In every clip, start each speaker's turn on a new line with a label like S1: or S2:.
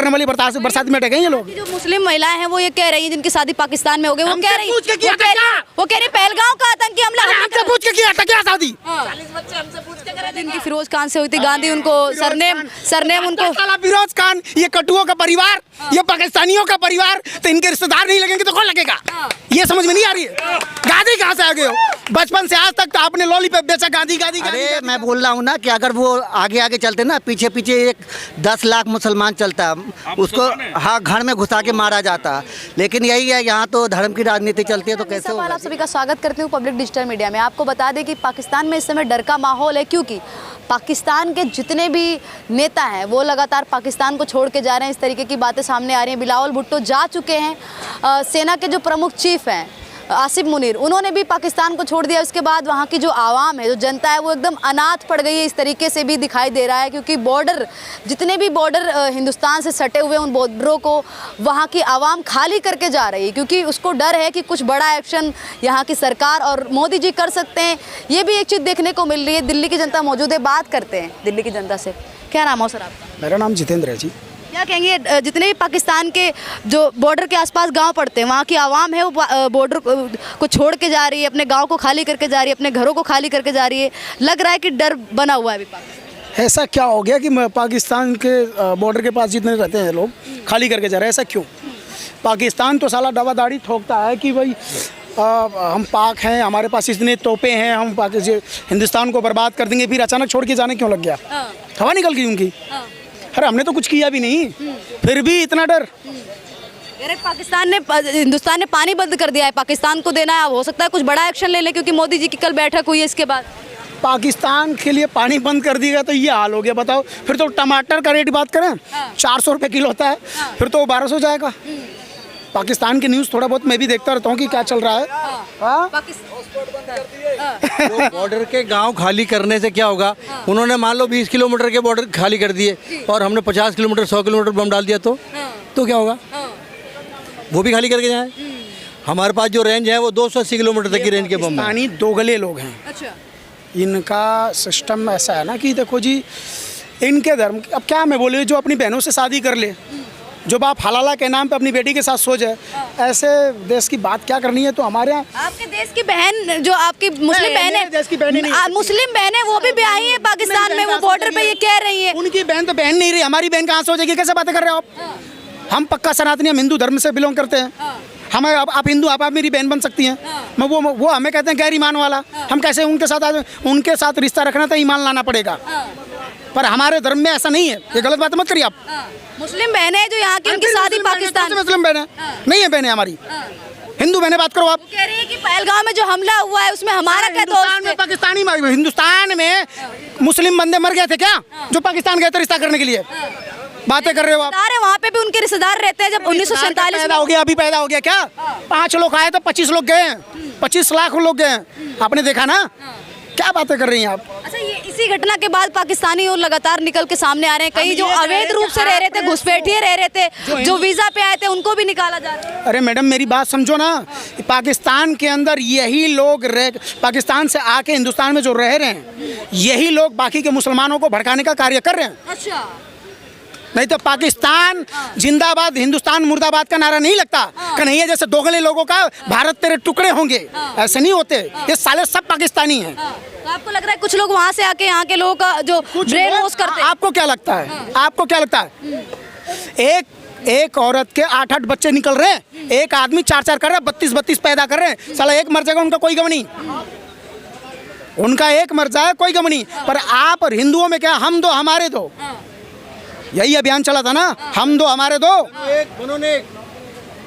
S1: करने वाली बरसात में अटके ये लोग।
S2: जो मुस्लिम महिलाएं हैं वो ये कह रही हैं जिनकी शादी पाकिस्तान में हो गई, वो कह रही पहलगांव का आतंकी हमला
S1: हमसे पूछ के किया था क्या शादी?
S2: 40 बच्चे हमसे पूछ के करे थे। जिनकी फिरोज खान से हुई थी, गांधी उनको सरनेम उनको
S1: फिरोज खान, ये कटुओं का परिवार, ये पाकिस्तानियों का परिवार, तो इनके रिश्तेदार नहीं लगेंगे तो कौन लगेगा? ये समझ में नहीं आ रही है। गांधी कहाँ से आ गए हो? बचपन से आज तक तो आपने लॉलीपॉप बेचा, गांधी गांधी।
S3: अरे मैं बोल रहा हूँ ना कि अगर वो आगे आगे चलते ना, पीछे पीछे एक 10 लाख मुसलमान चलता, उसको हाँ घर में घुसा के मारा जाता। लेकिन यही है, यहाँ तो धर्म की राजनीति चलती है, तो कैसे होगा?
S2: आप सभी का स्वागत करती हूँ पब्लिक डिजिटल मीडिया में। आपको बता दें कि पाकिस्तान में इस समय डर का माहौल है, क्योंकि पाकिस्तान के जितने भी नेता हैं वो लगातार पाकिस्तान को छोड़ के जा रहे हैं। इस तरीके की बातें सामने आ रही हैं। बिलावल भुट्टो जा चुके हैं। सेना के जो प्रमुख चीफ हैं आसिफ मुनीर, उन्होंने भी पाकिस्तान को छोड़ दिया। उसके बाद वहाँ की जो आवाम है, जो जनता है, वो एकदम अनाथ पड़ गई है। इस तरीके से भी दिखाई दे रहा है, क्योंकि बॉर्डर, जितने भी बॉर्डर हिंदुस्तान से सटे हुए उन बॉर्डरों को वहाँ की आवाम खाली करके जा रही है, क्योंकि उसको डर है कि कुछ बड़ा एक्शन यहाँ की सरकार और मोदी जी कर सकते हैं। ये भी एक चीज़ देखने को मिल रही है। दिल्ली की जनता मौजूद है, बात करते हैं दिल्ली की जनता से। क्या नाम हो सर आपका?
S1: मेरा नाम जितेंद्र है जी।
S2: क्या कहेंगे, जितने भी पाकिस्तान के जो बॉर्डर के आसपास गांव पड़ते हैं, वहाँ की आवाम है वो बॉर्डर को छोड़ के जा रही है, अपने गांव को खाली करके जा रही है, अपने घरों को खाली करके जा रही है। लग रहा है कि डर बना हुआ है अभी पाकिस्तान।
S1: ऐसा क्या हो गया कि पाकिस्तान के बॉर्डर के पास जितने रहते हैं लोग खाली करके जा रहे हैं? ऐसा क्यों? पाकिस्तान तो साला दवा दाढ़ी ठोकता है कि भाई हम पाक हैं, हमारे पास इतने तोपे हैं, हम हिंदुस्तान को बर्बाद कर देंगे। फिर अचानक छोड़ के जाने क्यों लग गया? हवा निकल गई उनकी। अरे हमने तो कुछ किया भी नहीं, फिर भी इतना डर।
S2: हिंदुस्तान ने पानी बंद कर दिया है, पाकिस्तान को देना है। अब हो सकता है कुछ बड़ा एक्शन ले ले, क्योंकि मोदी जी की कल बैठक हुई है। इसके बाद
S1: पाकिस्तान के लिए पानी बंद कर दिया तो ये हाल हो गया, बताओ। फिर तो टमाटर का रेट बात करें, 400 रुपये किलो होता है, फिर तो 1200 जाएगा। पाकिस्तान की न्यूज़ थोड़ा बहुत मैं भी देखता रहता हूँ कि क्या चल रहा है।
S3: बॉर्डर के गांव खाली करने से क्या होगा? उन्होंने मान लो 20 किलोमीटर के बॉर्डर खाली कर दिए और हमने 50 किलोमीटर 100 किलोमीटर बम डाल दिया, तो क्या होगा? वो भी खाली करके जाए। हमारे पास जो रेंज है वो 280 किलोमीटर तक की रेंज के बम
S1: पाकिस्तानी दोगले लोग हैं।
S2: अच्छा।
S1: इनका सिस्टम ऐसा है ना कि देखो जी, इनके धर्म, अब क्या मैं बोले, जो अपनी बहनों से शादी कर ले, जो बाप हलाला के नाम पे अपनी बेटी के साथ सो जाए, ऐसे देश की बात क्या करनी है? तो हमारे यहाँ
S2: आपके देश की बहन, जो आपकी मुस्लिम बहन है,
S1: देश की बहन नहीं,
S2: मुस्लिम बहन है, वो भी ब्याही है पाकिस्तान में, वो बॉर्डर पे ये कह रही है।
S1: उनकी बहन तो बहन नहीं रही, हमारी बहन कहाँ से हो जाएगी? कैसे बातें कर रहे हो आप? हम पक्का सनातनी, हम हिंदू धर्म से बिलोंग करते हैं। हमें आप हिंदू, आप मेरी बहन बन सकती हैं। मैं वो हमें कहते हैं गैर ईमान वाला। हम कैसे उनके साथ रिश्ता रखना तो ईमान लाना पड़ेगा, पर हमारे धर्म में ऐसा नहीं है। ये गलत बात मत करिए आप।
S2: मुस्लिम बहन है जो यहाँ की, उनकी शादी पाकिस्तान में।
S1: मुस्लिम बहन नहीं है, बहन है हमारी। हिंदू बहने बात करो आप।
S2: कह रही है कि पहलगांव में जो हमला हुआ है उसमें हमारा क्या दोस्त है?
S1: पाकिस्तानी, हिंदुस्तान में मुस्लिम बंदे मर गए थे क्या, जो पाकिस्तान गए थे रिश्ता करने के लिए? बातें कर रहे हो आप।
S2: वहाँ पे भी उनके रिश्तेदार रहते हैं। जब 1947
S1: पैदा हो गया, अभी पैदा हो गया क्या? 5 लोग आए तो 25 लोग गए, 25 लाख लोग गए। आपने देखा ना? क्या बातें कर रही हैं आप?
S2: अच्छा, ये इसी घटना के बाद पाकिस्तानी और लगातार निकल के सामने आ रहे हैं। कई जो अवैध रूप से रह रहे थे, घुसपैठिए रह रहे थे, जो वीजा पे आए थे, उनको भी निकाला जा रहा है।
S1: अरे मैडम, मेरी बात समझो ना। पाकिस्तान के अंदर यही लोग पाकिस्तान से आके हिंदुस्तान में जो रह रहे हैं, यही लोग बाकी के मुसलमानों को भड़काने का कार्य कर रहे हैं।
S2: अच्छा।
S1: नहीं तो पाकिस्तान जिंदाबाद, हिंदुस्तान मुर्दाबाद का नारा नहीं लगता। कन्हैया जैसे दोगले लोगों का भारत तेरे टुकड़े होंगे, ऐसे नहीं होते। ये साले सब पाकिस्तानी हैं।
S2: तो आपको लग रहा है कुछ लोग वहाँ से आके यहाँ के लोगों का जो ब्रेन वॉश करते हैं?
S1: आपको क्या लगता है? आपको क्या लगता है? एक औरत के 8-8 बच्चे निकल रहे हैं, एक आदमी 4-4 कर रहा है, 32-32 पैदा कर रहे हैं। साला एक मर जाएगा, उनका कोई गम नहीं। उनका एक मर जाए कोई गम नहीं। पर आप और हिंदुओं में क्या, हम दो हमारे दो, यही अभियान चला था ना, हम दो हमारे दो। उन्होंने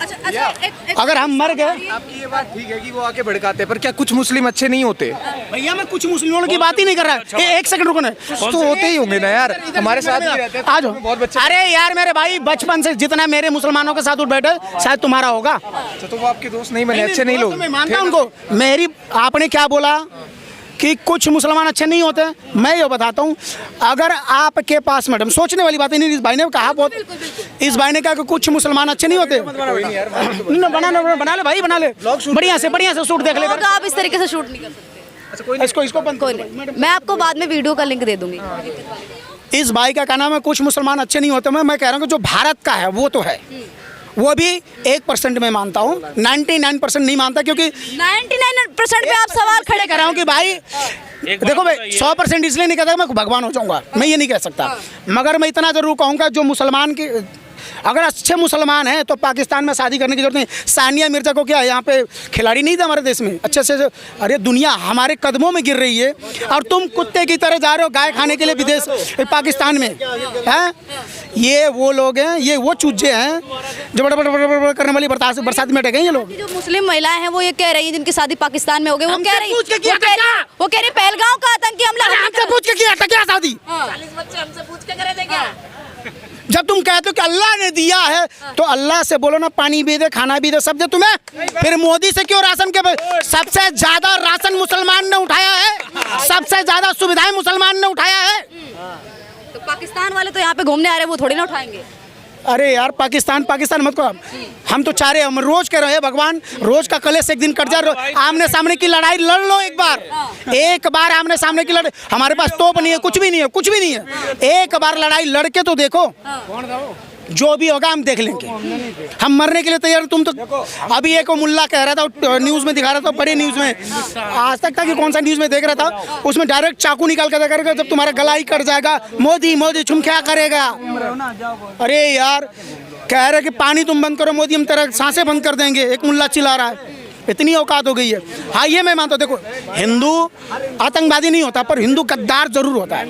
S2: अच्छा,
S1: अगर हम मर गए।
S4: आपकी ये बात ठीक है कि वो आके भड़काते हैं, पर क्या कुछ मुस्लिम अच्छे नहीं होते?
S1: भैया मैं कुछ मुस्लिमों की बात ही नहीं कर रहा। एक सेकंड रुको ना।
S4: तो होते ही होंगे ना यार, हमारे साथ भी रहते हैं।
S1: आ जाओ बहुत बच्चे। अरे यार मेरे भाई, बचपन से जितना मेरे मुसलमानों के साथ उठ बैठे, शायद तुम्हारा होगा।
S4: तो वो आपके दोस्त नहीं बने, अच्छे नहीं लोग?
S1: मैं मानता हूं उनको। मेरी आपने क्या बोला कि कुछ मुसलमान अच्छे नहीं होते? मैं ये बताता हूँ, अगर आपके पास, मैडम सोचने वाली बात नहीं, इस भाई ने कहा बहुत, इस भाई ने कहा कि कुछ मुसलमान अच्छे नहीं होते। बना ले भाई, बना ले, बढ़िया से शूट देख ले।
S2: आप इस तरीके से शूट नहीं कर सकते।
S1: इसको बंद
S2: कोई नहीं, मैं आपको बाद में वीडियो का लिंक दे दूंगी।
S1: इस भाई का नाम है कुछ मुसलमान अच्छे नहीं होते, मैं कह रहा हूँ कि जो भारत का है वो तो है, वो भी 1% में मानता हूँ, 99% नहीं मानता, क्योंकि
S2: 99% पे आप सवाल खड़े
S1: कह रहा हूँ कि भाई देखो भाई 100% इसलिए नहीं कहता मैं भगवान हो जाऊंगा, मैं ये नहीं कह सकता, मगर मैं इतना जरूर कहूँगा जो मुसलमान की अगर अच्छे मुसलमान हैं तो पाकिस्तान में शादी करने की जरूरत नहीं। सानिया मिर्जा को क्या यहाँ पे खिलाड़ी नहीं था हमारे देश में अच्छे से? अरे दुनिया हमारे कदमों में गिर रही है और तुम कुत्ते की तरह जा रहे हो गाय खाने के लिए विदेश पाकिस्तान में, हैं? ये वो लोग हैं, ये वो चूजे हैं जो बड़ा बड़ा करने वाली बरसात में अटके हैं ये लोग।
S2: जो मुस्लिम महिलाएं हैं वो ये कह रही हैं जिनकी शादी पाकिस्तान में हो गई, वो कह रही पहलगांव का आतंकी हमला
S1: पूछ के किया था क्या शादी? जब तुम कहते हो कि अल्लाह ने दिया है तो अल्लाह से बोलो ना पानी भी दे, खाना भी दे, सब दे तुम्हें। फिर मोदी से क्यों राशन के? सबसे ज्यादा राशन मुसलमान ने उठाया है, सबसे ज्यादा सुविधाएं मुसलमान ने उठाया है।
S2: तो पाकिस्तान वाले तो यहाँ पे घूमने आ रहे हैं, वो थोड़ी ना उठाएंगे।
S1: अरे यार पाकिस्तान मत करो, हम तो चाह रहे हैं, हम रोज कह रहे हैं भगवान रोज का कलेश एक दिन कट जाए, आमने सामने की लड़ाई लड़ लो एक बार आमने सामने की लड़ाई। हमारे पास तोप नहीं है, कुछ भी नहीं है, एक बार लड़ाई लड़के तो देखो, जो भी होगा हम देख लेंगे, हम मरने के लिए तैयार। तुम तो अभी एक मुल्ला कह रहा था न्यूज़ में दिखा रहा था, बड़े न्यूज़ में, आज तक था कि कौन सा न्यूज़ में देख रहा था, उसमें डायरेक्ट चाकू निकाल कर देगा जब तुम्हारा गला ही कट जाएगा, मोदी तुम क्या करेगा? अरे यार कह रहे कि पानी तुम बंद करो मोदी, हम तेरा सांसें बंद कर देंगे, एक मुल्ला चिल्ला रहा है, इतनी औकात हो गई है। हाँ ये मैं मानता हूँ, देखो हिंदू आतंकवादी नहीं होता पर हिंदू गद्दार जरूर होता है,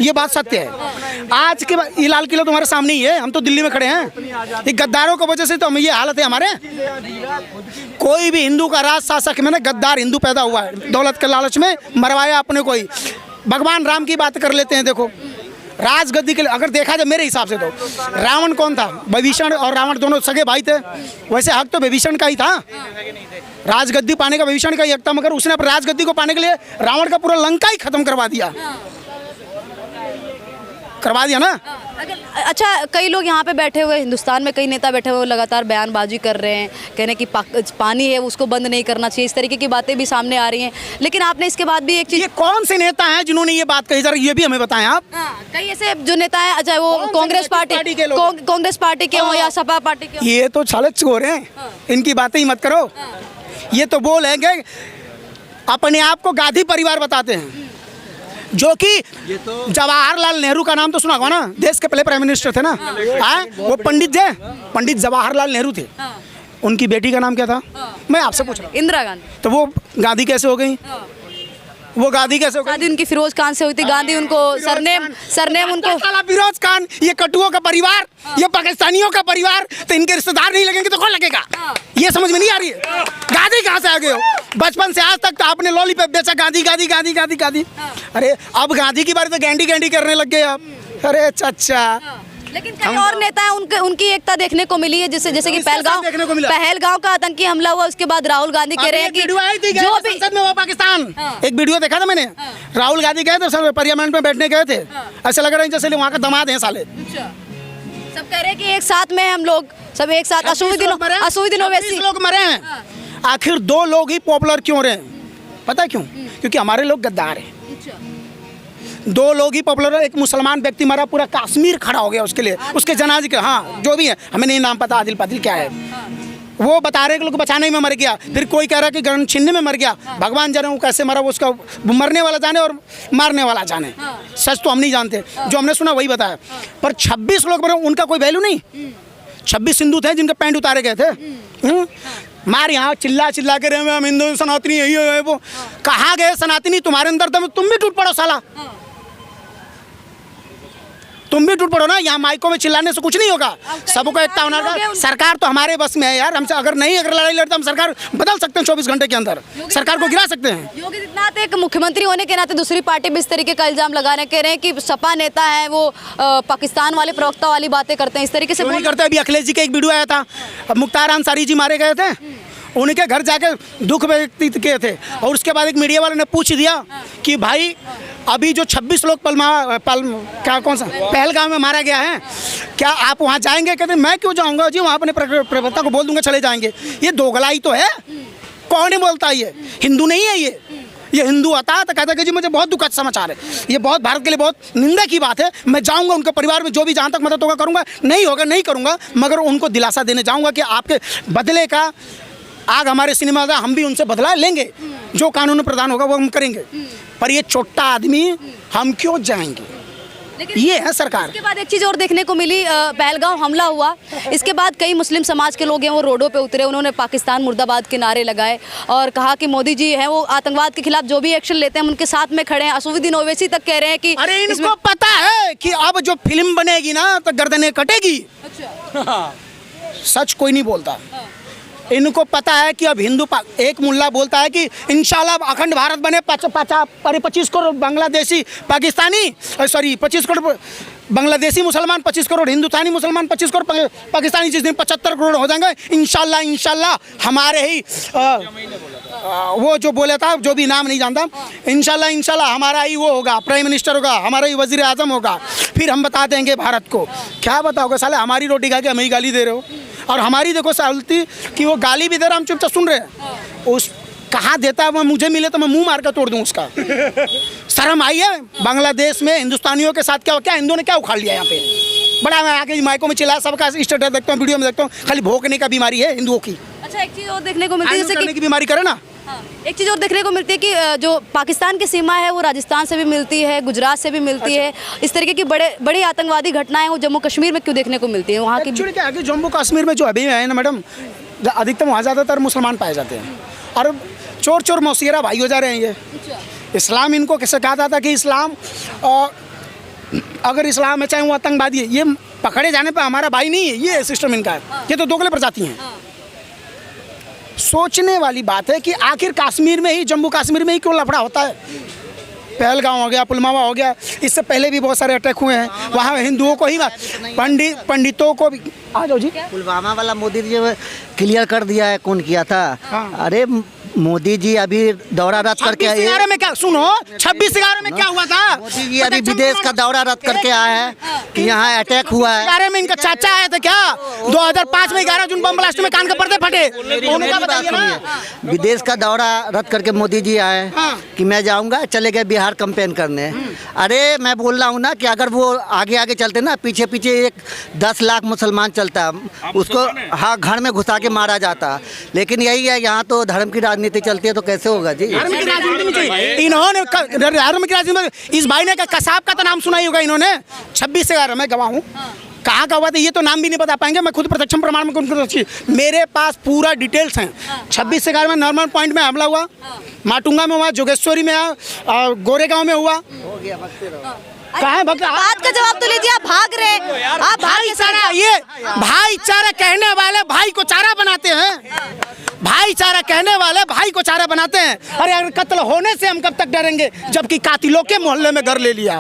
S1: ये बात सत्य है। आज के ये लाल किला तुम्हारे सामने ही है, हम तो दिल्ली में खड़े हैं, ये गद्दारों की वजह से तो हम ये हालत है हमारे। कोई भी हिंदू का राज शासक में ना गद्दार हिंदू पैदा हुआ है, दौलत के लालच में मरवाया अपने को ही। भगवान राम की बात कर लेते हैं, देखो राजगद्दी के लिए अगर देखा जाए मेरे हिसाब से तो रावण कौन था? विभीषण और रावण दोनों सगे भाई थे, वैसे हक तो विभीषण का ही था, राजगद्दी पाने का विभीषण का ही हक था, मगर उसने राजगद्दी को पाने के लिए रावण का पूरा लंका ही खत्म करवा दिया ना।
S2: अच्छा कई लोग यहाँ पे बैठे हुए, हिंदुस्तान में कई नेता बैठे हुए लगातार बयानबाजी कर रहे हैं, कह रहे हैं कि पानी है उसको बंद नहीं करना चाहिए, इस तरीके की बातें भी सामने आ रही हैं। लेकिन आपने इसके बाद भी एक चीज़,
S1: ये कौन से नेता हैं जिन्होंने ये बात कही, जरा ये भी हमें बताएं आप।
S2: कई ऐसे जो नेता हैं, अच्छा वो कांग्रेस पार्टी के हो या सपा पार्टी के हो,
S1: ये तो साले चोर हैं, इनकी बातें ही मत करो। ये तो बोलेंगे अपने आप को गांधी परिवार बताते हैं, जो कि जवाहरलाल नेहरू का नाम तो सुना होगा ना, देश के पहले प्राइम मिनिस्टर थे ना, वो पंडित जवाहरलाल नेहरू थे, उनकी बेटी का नाम क्या था? मैं आपसे पूछ रहा हूँ।
S2: इंदिरा गांधी।
S1: तो वो गांधी कैसे हो गई? वो गांधी कैसे हो गई?
S2: शादी उनकी फिरोज खान से हुई थी, गांधी उनको सरनेम उनको।
S1: फिरोज खान, ये कटुओं का परिवार, ये पाकिस्तानियों का परिवार, तो इनके रिश्तेदार नहीं लगेंगे तो कौन लगेगा? ये समझ में नहीं आ रही है। गांधी कहाँ से आ गए हो? बचपन से आज तक तो आपने लॉलीपॉप बेचा, गांधी। अरे अब गांधी की बारे तो गैंडी करने लग गए आप। अरे चाचा,
S2: लेकिन कई और नेता हैं उनकी एकता देखने को मिली है, जैसे कि पहलगांव का आतंकी हमला हुआ, उसके बाद राहुल गांधी कह रहे हैं कि जो भी संसद में हुआ पाकिस्तान, एक वीडियो देखा था मैंने, राहुल गांधी गए थे पार्लियामेंट में बैठने गए थे, ऐसा लग रहा है जैसे वहाँ का दामाद है साले। सब कह रहे हैं कि एक साथ में हम लोग सब एक साथ, असूई दिनों वैसे लोग मरे हैं। आखिर 2 लोग ही पॉपुलर क्यों रहे? पता क्यों? क्योंकि हमारे लोग गद्दार हैं। 2 लोग ही पॉपुलर है, एक मुसलमान व्यक्ति मरा, पूरा कश्मीर खड़ा हो गया उसके लिए, उसके जनाजे के, हाँ जो भी है, हमें नहीं नाम पता, आदिल पादिल क्या है, वो बता रहे कि लोग बचाने में मर गया, फिर कोई कह रहा है कि गन छीनने में मर गया। भगवान जाने वो कैसे मरा, वो उसका मरने वाला जाने और मारने वाला जाने, सच तो हम नहीं जानते, जो हमने सुना वही बताया। पर 26 लोग मरे, उनका कोई वैल्यू नहीं। 26 हिंदू थे जिनके पैंट उतारे गए थे, मार यहाँ चिल्ला के रहे हम हिंदू सनातनी यही है वो। कहाँ गए सनातनी? तुम्हारे अंदर तो तुम भी टूट पड़ो साला, तुम भी टूट पड़ो ना। यहाँ माइकों में चिल्लाने से कुछ नहीं होगा, सबको एकता होना होगा। सरकार तो हमारे बस में है यार, हमसे अगर लड़ाई लड़ते हम सरकार बदल सकते हैं 24 घंटे के अंदर, सरकार को गिरा सकते हैं। योगी आदित्यनाथ एक मुख्यमंत्री होने के नाते दूसरी पार्टी भी इस तरीके का इल्जाम लगा रहे हैं, कह रहे हैं कि सपा नेता है वो पाकिस्तान वाले प्रवक्ता वाली बातें करते हैं, इस तरीके से नहीं करते। अभी अखिलेश जी का एक वीडियो आया था, मुख्तार अंसारी जी मारे गए थे, उनके घर जाके दुख व्यक्त किए थे, और उसके बाद एक मीडिया वाले ने पूछ दिया कि भाई अभी जो 26 लोग पहलगांव में मारा गया है, क्या आप वहाँ जाएंगे? कहते मैं क्यों जाऊँगा जी, वहाँ अपने प्रवक्ता को बोल दूंगा चले जाएंगे। ये दोगलाई तो है, कौन ही बोलता है? ये हिंदू नहीं है,
S1: ये हिंदू आता है तो कहता है कि जी मुझे बहुत दुखद समाचार है, ये बहुत भारत के लिए बहुत निंदा की बात है, मैं जाऊंगा उनके परिवार में जो भी जहाँ तक मदद होगा करूंगा, नहीं होगा नहीं करूंगा, मगर उनको दिलासा देने जाऊंगा कि आपके बदले का आग हमारे सिनेमा का, हम भी उनसे बदला लेंगे, जो कानून प्रदान होगा वो हम करेंगे, पर ये छोटा आदमी हम क्यों जाएंगे, ये है सरकार।
S2: इसके बाद एक चीज़ और देखने को मिली, पहलगाम हमला हुआ, इसके बाद कई मुस्लिम समाज के लोग हैं वो रोडों पे उतरे, उन्होंने पाकिस्तान मुर्दाबाद के नारे लगाए और कहा कि मोदी जी हैं वो आतंकवाद के खिलाफ जो भी एक्शन लेते हैं उनके साथ में खड़े हैं। असुद्दीन ओवैसी तक कह रहे हैं कि
S1: अरे इनको पता है कि अब जो फिल्म बनेगी ना तो गर्दनें कटेगी।
S2: अच्छा।
S1: सच कोई नहीं बोलता, इनको पता है कि अब एक मुल्ला बोलता है कि इंशाल्लाह अखंड भारत बने, 25 करोड़ बांग्लादेशी पाकिस्तानी, सॉरी 25 करोड़ बांग्लादेशी मुसलमान, 25 करोड़ हिंदुस्तानी मुसलमान, 25 करोड़ पाकिस्तानी, जिस दिन 75 करोड़ हो जाएंगे इंशाल्लाह, इंशाल्लाह हमारे ही वो जो बोले था, जो भी नाम नहीं जानता, इंशाल्लाह इंशाल्लाह हमारा ही वो होगा, प्राइम मिनिस्टर होगा, हमारा ही वजीर आजम होगा, फिर हम बता देंगे भारत को। क्या बताओगे साले, हमारी रोटी खा के हमें ही गाली दे रहे हो, और हमारी देखो सालती कि वो गाली भी दे रहा, हम चुपचाप सुन रहे हैं। उस कहाँ देता है वो, मुझे मिले तो मैं मुंह मार कर तोड़ दूं उसका। शर्म आई है? बांग्लादेश में हिंदुस्तानियों के साथ क्या हो, क्या हिंदुओं ने क्या उखाड़ लिया यहाँ पे? बड़ा मैं आके माइकों में चिल्लाया, सबका स्टेटस देखता हूँ, वीडियो में देखता हूँ, खाली भोंकने का बीमारी है हिंदुओं की।
S2: अच्छा, एक चीज़ और देखने को मिलती है, जैसे कि
S1: की बीमारी करे ना।
S2: एक चीज़ और देखने को मिलती है कि जो पाकिस्तान की सीमा है वो राजस्थान से भी मिलती है, गुजरात से भी मिलती है, इस तरीके की बड़ी आतंकवादी घटनाएं वो जम्मू कश्मीर में क्यों देखने को मिलती है? वहाँ की
S1: एक्चुअली क्या है कि जम्मू कश्मीर में जो अभी है ना मैडम, अधिकतम वहाँ ज़्यादातर मुसलमान पाए जाते हैं, और चोर चोर मौसीरा भाई हो जा रहे हैं ये। इस्लाम इनको किससे कहा जाता कि इस्लाम, अगर इस्लाम है चाहे वो आतंकवादी है, ये पकड़े जाने पर हमारा भाई नहीं है, ये सिस्टम इनका है, ये तो दोगले प्रजाति हैं। सोचने वाली बात है कि आखिर कश्मीर में ही, जम्मू कश्मीर में ही क्यों लफड़ा होता है? पहलगाम हो गया, पुलवामा हो गया, इससे पहले भी बहुत सारे अटैक हुए हैं, वहाँ हिंदुओं को ही, पंडितों को भी। आ जाओ जी।
S5: पुलवामा वाला मोदी जी क्लियर कर दिया है कौन किया था। अरे मोदी जी अभी दौरा रद्द करके आए।
S1: 26/11 में क्या, सुनो 26/11 में क्या हुआ था?
S5: मोदी जी अभी विदेश का दौरा रद्द करके आए हैं कि यहाँ अटैक हुआ है।
S1: 11 में इनका चाचा आया था क्या? 2005 में 11 जून बम ब्लास्ट में कान के पर्दे फटे। उनका बताइए ना।
S5: विदेश का दौरा रद्द करके मोदी जी आए कि मैं जाऊंगा, चले गए बिहार कैंपेन करने। अरे मैं बोल रहा हूँ ना कि अगर वो आगे आगे चलते ना, पीछे पीछे एक 10 लाख मुसलमान चलता, उसको हाँ घर में घुसा के मारा जाता। लेकिन यही है, यहाँ तो धर्म की नीति चलती है, तो कैसे होगा जी?
S1: धर्म की राजनीति में चाहिए इन्होंने, धर्म की राजनीति में इस भाई ने कसाब का तो नाम सुना ही होगा इन्होंने। 26/11 मैं गवाह हूँ, कहाँ का हुआ था ये तो नाम भी नहीं बता पाएंगे, मैं खुद प्रत्यक्ष प्रमाण में, मेरे पास पूरा डिटेल्स हैं। 26/11 में नॉर्मल पॉइंट में हमला हुआ, माटुंगा में हुआ, जोगेश्वरी में, गोरेगांव में हुआ। कहाँ बात
S2: का जवाब तो लीजिए, आप भाग रहे हैं, आप
S1: भाईचारा, ये भाईचारा कहने वाले भाई को चारा बनाते हैं, भाईचारा कहने वाले भाई को चारा बनाते हैं। अरे अगर कत्ल होने से हम कब तक डरेंगे, जबकि कातिलों के मोहल्ले में घर ले लिया।